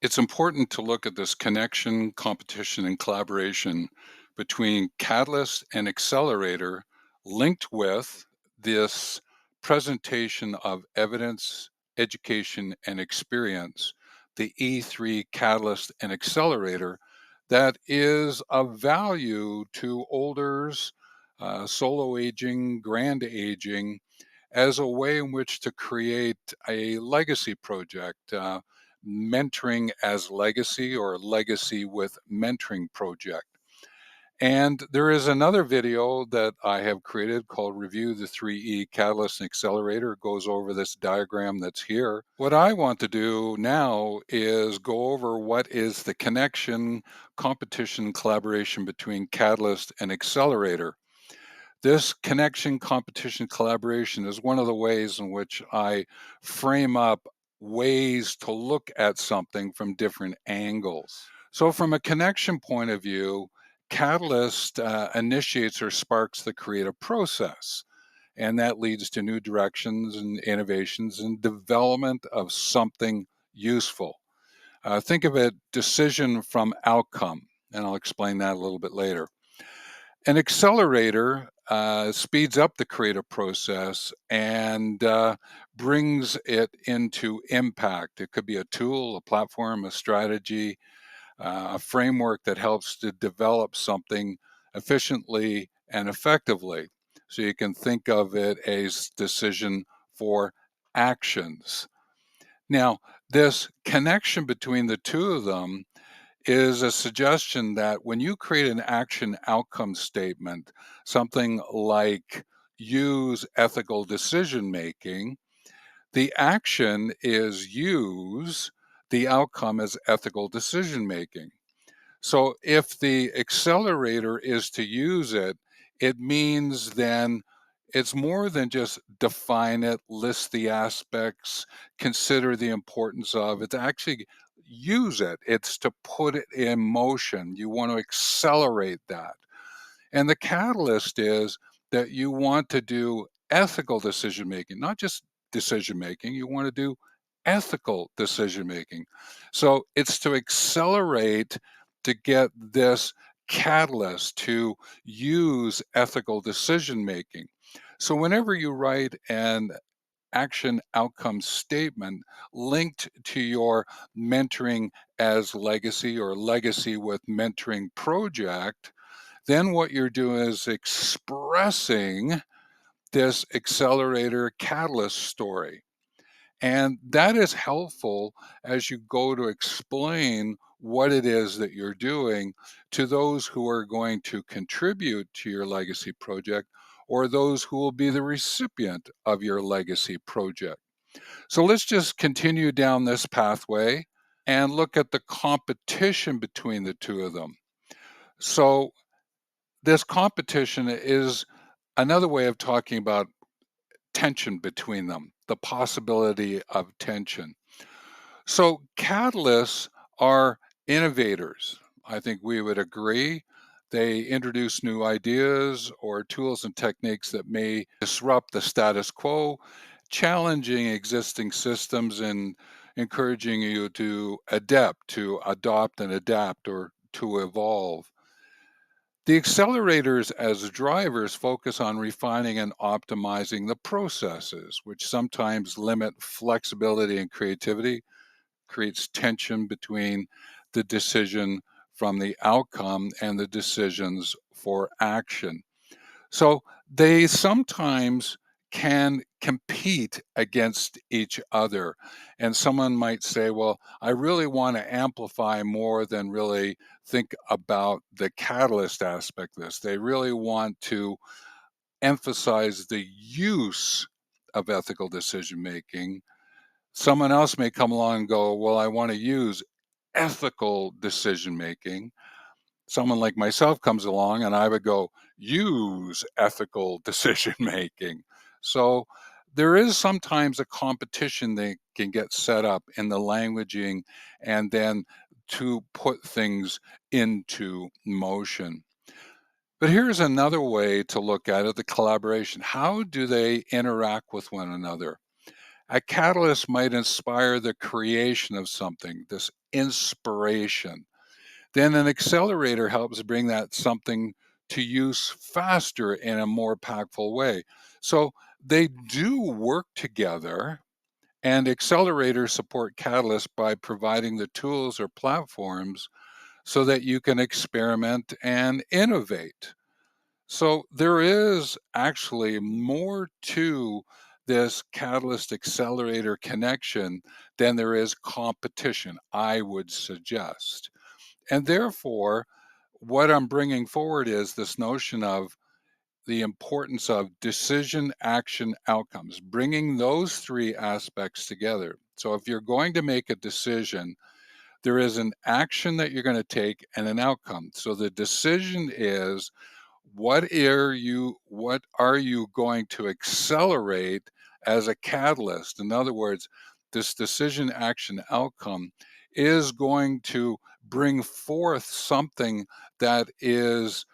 It's important to look at this connection, competition, and collaboration between catalyst and accelerator linked with this presentation of evidence, education, and experience, the E3 catalyst and accelerator, that is of value to olders, solo aging, grand aging, as a way in which to create a legacy project, mentoring as legacy or legacy with mentoring project. And there is another video that I have created called Review the 3E Catalyst and Accelerator. It goes over this diagram that's here. What I want to do now is go over what is the connection, competition, collaboration between catalyst and accelerator. This connection, competition, collaboration is one of the ways in which I frame up ways to look at something from different angles. So, from a connection point of view, catalyst initiates or sparks the creative process, and that leads to new directions and innovations and development of something useful. Think of it decision from outcome, and I'll explain that a little bit later. An accelerator speeds up the creative process and brings it into impact. It could be a tool, a platform, a strategy, a framework that helps to develop something efficiently and effectively. So you can think of it as decision for actions. Now, this connection between the two of them is a suggestion that when you create an action outcome statement, something like use ethical decision making, the action is use, the outcome is ethical decision making. So if the accelerator is to use it, it means then it's more than just define it, list the aspects, consider the importance of. It's actually use it. It's to put it in motion. You want to accelerate that. And the catalyst is that you want to do ethical decision making, not just decision making. You want to do ethical decision making. So it's to accelerate to get this catalyst to use ethical decision making. So whenever you write an action outcome statement linked to your mentoring as legacy or legacy with mentoring project, then what you're doing is expressing this accelerator catalyst story. And that is helpful as you go to explain what it is that you're doing to those who are going to contribute to your legacy project or those who will be the recipient of your legacy project. So let's just continue down this pathway and look at the competition between the two of them. So this competition is another way of talking about tension between them, the possibility of tension. So, catalysts are innovators. I think we would agree. They introduce new ideas or tools and techniques that may disrupt the status quo, challenging existing systems and encouraging you to adapt, to adopt and adapt, or to evolve. The accelerators as drivers focus on refining and optimizing the processes, which sometimes limit flexibility and creativity, creates tension between the decision from the outcome and the decisions for action. So they sometimes can compete against each other. And someone might say, well, I really want to amplify more than really think about the catalyst aspect of this. They really want to emphasize the use of ethical decision making. Someone else may come along and go, well, I want to use ethical decision making. Someone like myself comes along and I would go, use ethical decision making. So there is sometimes a competition that can get set up in the languaging and then to put things into motion. But here's another way to look at it, the collaboration. How do they interact with one another? A catalyst might inspire the creation of something, this inspiration. Then an accelerator helps bring that something to use faster in a more impactful way. So they do work together, and accelerators support catalysts by providing the tools or platforms so that you can experiment and innovate. So there is actually more to this catalyst accelerator connection than there is competition, I would suggest. And therefore, what I'm bringing forward is this notion of the importance of decision, action, outcomes, bringing those three aspects together. So if you're going to make a decision, there is an action that you're going to take and an outcome. So the decision is what are you going to accelerate as a catalyst? In other words, this decision action outcome is going to bring forth something that is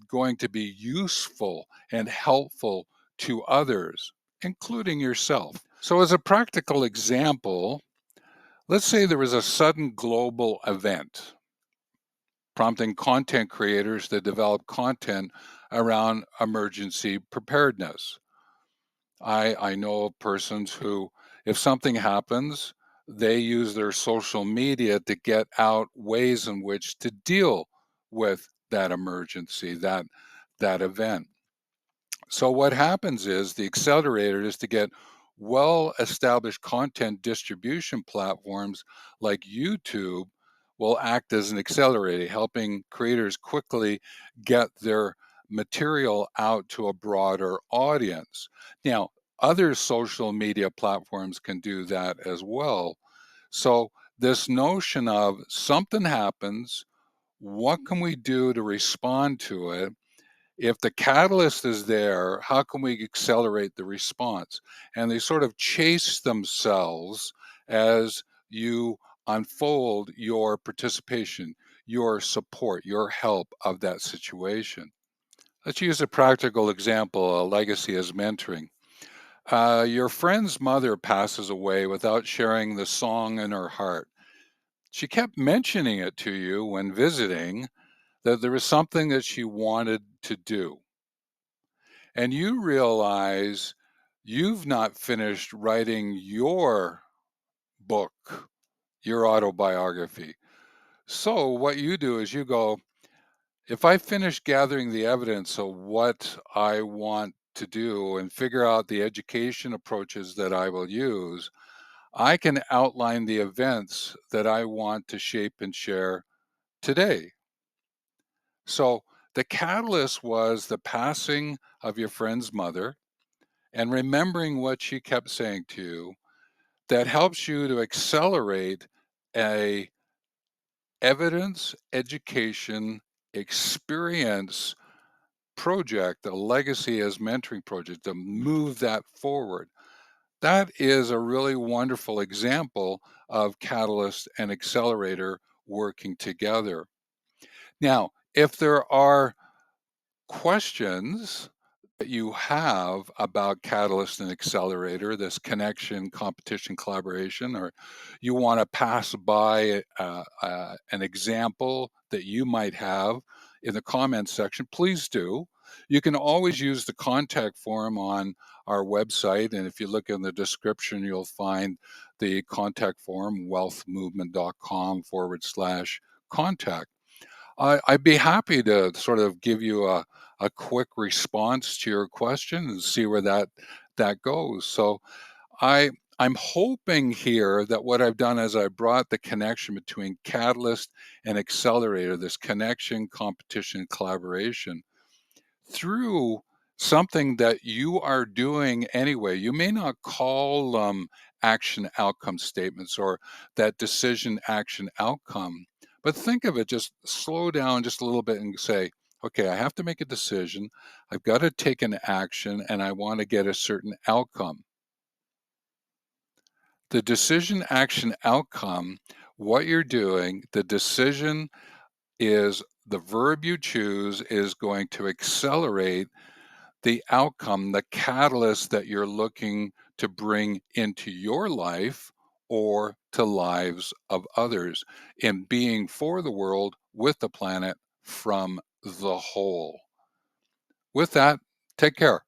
going to be useful and helpful to others, including yourself. So as a practical example, let's say there was a sudden global event prompting content creators to develop content around emergency preparedness. I know of persons who, if something happens, they use their social media to get out ways in which to deal with that emergency, that event. So what happens is the accelerator is to get well-established content distribution platforms like YouTube will act as an accelerator, helping creators quickly get their material out to a broader audience. Now, other social media platforms can do that as well. So this notion of something happens, what can we do to respond to it? If the catalyst is there, how can we accelerate the response? And they sort of chase themselves as you unfold your participation, your support, your help of that situation. Let's use a practical example, a legacy as mentoring. Your friend's mother passes away without sharing the song in her heart. She kept mentioning it to you when visiting, that there was something that she wanted to do, and you realize you've not finished writing your book, your autobiography. So, what you do is you go, if I finish gathering the evidence of what I want to do and figure out the education approaches that I will use, I can outline the events that I want to shape and share today. So, the catalyst was the passing of your friend's mother and remembering what she kept saying to you that helps you to accelerate a evidence education experience project, a legacy as mentoring project, to move that forward. That is a really wonderful example of catalyst and accelerator working together. Now, if there are questions that you have about Catalyst and Accelerator, this connection, competition, collaboration, or you want to pass by an example that you might have in the comments section, please do. You can always use the contact form on our website. And if you look in the description, you'll find the contact form, wellthmovement.com/contact. I'd be happy to sort of give you a quick response to your question and see where that goes. So I I'm hoping here that what I've done is I brought the connection between catalyst and accelerator, this connection, competition, collaboration through something that you are doing anyway. You may not call them action outcome statements or that decision action outcome, but think of it, just slow down just a little bit and say, okay, I have to make a decision. I've got to take an action and I want to get a certain outcome. The decision action outcome, what you're doing, the decision is the verb you choose is going to accelerate the outcome, the catalyst that you're looking to bring into your life or to lives of others in being for the world with the planet from the whole. With that, take care.